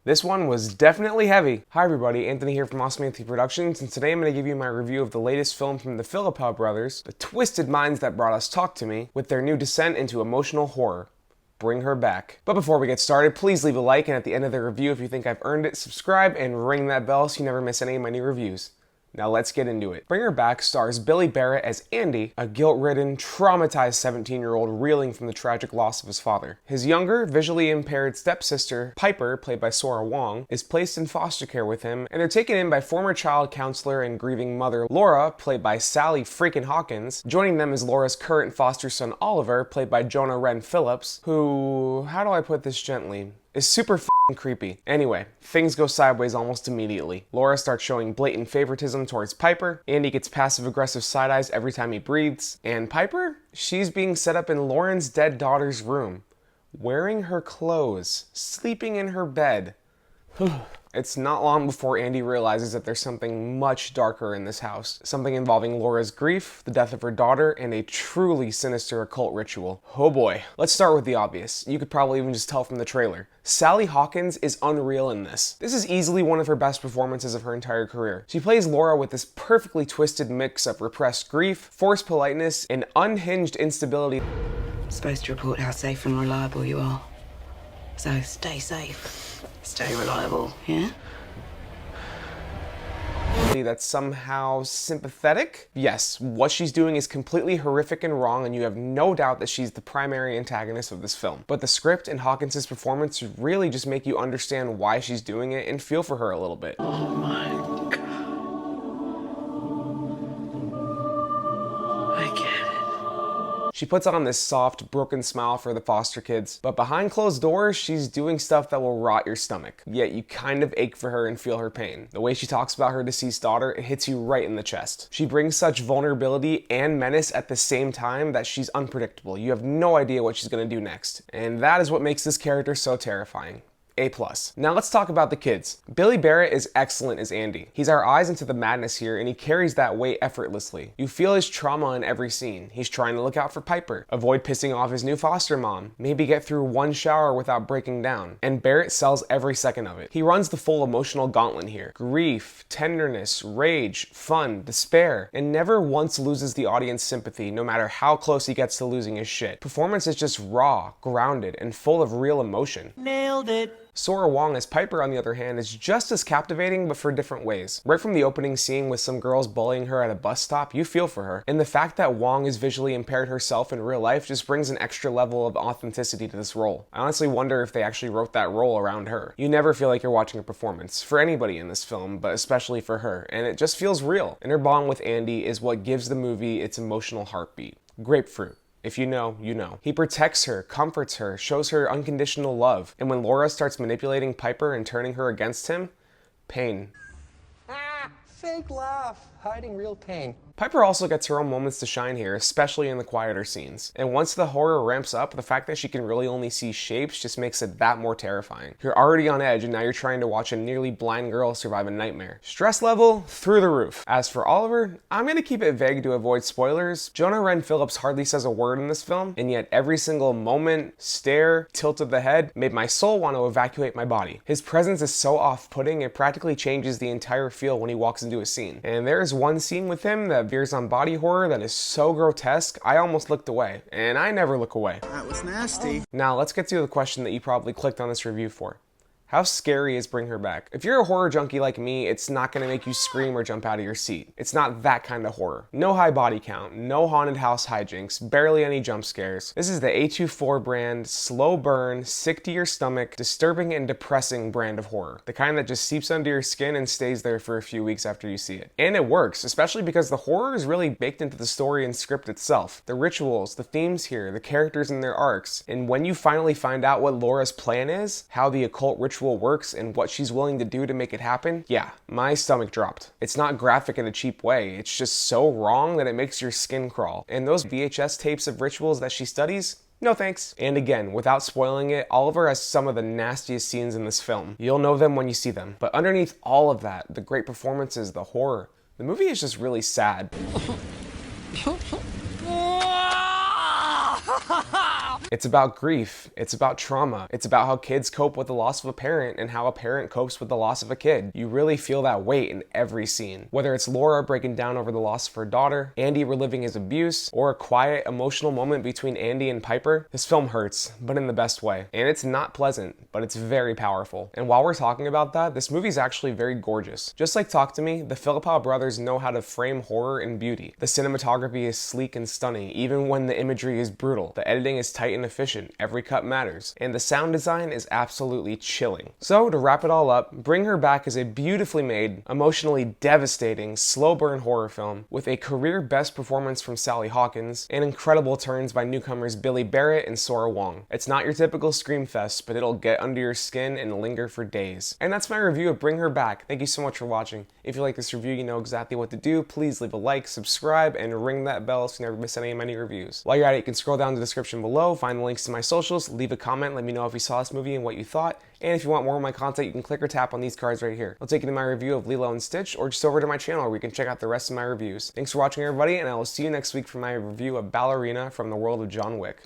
This one was definitely heavy. Hi everybody, Anthony here from Awesome Anthony Productions, and today I'm going to give you my review of the latest film from the Philippou brothers, the twisted minds that brought us Talk to Me, with their new descent into emotional horror. Bring her back. But before we get started, please leave a like, and at the end of the review, if you think I've earned it, subscribe and ring that bell so you never miss any of my new reviews. Now let's get into it. Bring Her Back stars Billy Barratt as Andy, a guilt-ridden, traumatized 17-year-old reeling from the tragic loss of his father. His younger, visually impaired stepsister, Piper, played by Sora Wong, is placed in foster care with him, and they're taken in by former child counselor and grieving mother Laura, played by Sally freaking Hawkins. Joining them is Laura's current foster son Oliver, played by Jonah Wren Phillips, who, how do I put this gently, is super f***ing creepy. Anyway, things go sideways almost immediately. Laura starts showing blatant favoritism towards Piper, Andy gets passive-aggressive side-eyes every time he breathes, and Piper? She's being set up in Lauren's dead daughter's room, wearing her clothes, sleeping in her bed. It's not long before Andy realizes that there's something much darker in this house. Something involving Laura's grief, the death of her daughter, and a truly sinister occult ritual. Oh boy. Let's start with the obvious. You could probably even just tell from the trailer. Sally Hawkins is unreal in this. This is easily one of her best performances of her entire career. She plays Laura with this perfectly twisted mix of repressed grief, forced politeness, and unhinged instability. I'm supposed to report how safe and reliable you are. So stay safe. Stay reliable, yeah? That's somehow sympathetic? Yes, what she's doing is completely horrific and wrong, and you have no doubt that she's the primary antagonist of this film. But the script and Hawkins' performance really just make you understand why she's doing it and feel for her a little bit. Oh my God. I get it. She puts on this soft, broken smile for the foster kids, but behind closed doors, she's doing stuff that will rot your stomach. Yet you kind of ache for her and feel her pain. The way she talks about her deceased daughter, it hits you right in the chest. She brings such vulnerability and menace at the same time that she's unpredictable. You have no idea what she's gonna do next. And that is what makes this character so terrifying. A+. Now let's talk about the kids. Billy Barratt is excellent as Andy. He's our eyes into the madness here, and he carries that weight effortlessly. You feel his trauma in every scene. He's trying to look out for Piper, avoid pissing off his new foster mom, maybe get through one shower without breaking down. And Barratt sells every second of it. He runs the full emotional gauntlet here. Grief, tenderness, rage, fun, despair, and never once loses the audience sympathy, no matter how close he gets to losing his shit. Performance is just raw, grounded, and full of real emotion. Nailed it. Sora Wong as Piper, on the other hand, is just as captivating, but for different ways. Right from the opening scene with some girls bullying her at a bus stop, you feel for her. And the fact that Wong is visually impaired herself in real life just brings an extra level of authenticity to this role. I honestly wonder if they actually wrote that role around her. You never feel like you're watching a performance, for anybody in this film, but especially for her, and it just feels real. And her bond with Andy is what gives the movie its emotional heartbeat. Grapefruit. If you know, you know. He protects her, comforts her, shows her unconditional love. And when Laura starts manipulating Piper and turning her against him, pain. Fake laugh, hiding real pain. Piper also gets her own moments to shine here, especially in the quieter scenes. And once the horror ramps up, the fact that she can really only see shapes just makes it that more terrifying. You're already on edge, and now you're trying to watch a nearly blind girl survive a nightmare. Stress level, through the roof. As for Oliver, I'm gonna keep it vague to avoid spoilers. Jonah Wren Phillips hardly says a word in this film, and yet every single moment, stare, tilt of the head, made my soul want to evacuate my body. His presence is so off-putting, it practically changes the entire feel when he walks into a scene. And there's one scene with him that veers on body horror that is so grotesque, I almost looked away. And I never look away. That was nasty. Now, let's get to the question that you probably clicked on this review for. How scary is Bring Her Back? If you're a horror junkie like me, it's not gonna make you scream or jump out of your seat. It's not that kind of horror. No high body count, no haunted house hijinks, barely any jump scares. This is the A24 brand, slow burn, sick to your stomach, disturbing and depressing brand of horror. The kind that just seeps under your skin and stays there for a few weeks after you see it. And it works, especially because the horror is really baked into the story and script itself. The rituals, the themes here, the characters and their arcs. And when you finally find out what Laura's plan is, how the occult ritual works and what she's willing to do to make it happen, yeah, my stomach dropped. It's not graphic in a cheap way, it's just so wrong that it makes your skin crawl. And those VHS tapes of rituals that she studies, no thanks. And again, without spoiling it, Oliver has some of the nastiest scenes in this film. You'll know them when you see them. But underneath all of that, the great performances, the horror, the movie is just really sad. It's about grief, it's about trauma, it's about how kids cope with the loss of a parent and how a parent copes with the loss of a kid. You really feel that weight in every scene. Whether it's Laura breaking down over the loss of her daughter, Andy reliving his abuse, or a quiet, emotional moment between Andy and Piper, this film hurts, but in the best way. And it's not pleasant, but it's very powerful. And while we're talking about that, this movie's actually very gorgeous. Just like Talk to Me, the Philippou brothers know how to frame horror and beauty. The cinematography is sleek and stunning, even when the imagery is brutal. The editing is tight and efficient, every cut matters, and the sound design is absolutely chilling. So to wrap it all up, Bring Her Back is a beautifully made, emotionally devastating, slow burn horror film with a career best performance from Sally Hawkins and incredible turns by newcomers Billy Barratt and Sora Wong. It's not your typical scream fest, but it'll get under your skin and linger for days. And that's my review of Bring Her Back. Thank you so much for watching. If you like this review, you know exactly what to do. Please leave a like, subscribe, and ring that bell so you never miss any of my new reviews. While you're at it, you can scroll down the description below, find the links to my socials, leave a comment, let me know if you saw this movie and what you thought. And if you want more of my content, you can click or tap on these cards right here. I'll take you to my review of Lilo and Stitch, or just over to my channel where you can check out the rest of my reviews. Thanks for watching, everybody, and I will see you next week for my review of Ballerina from the world of John Wick.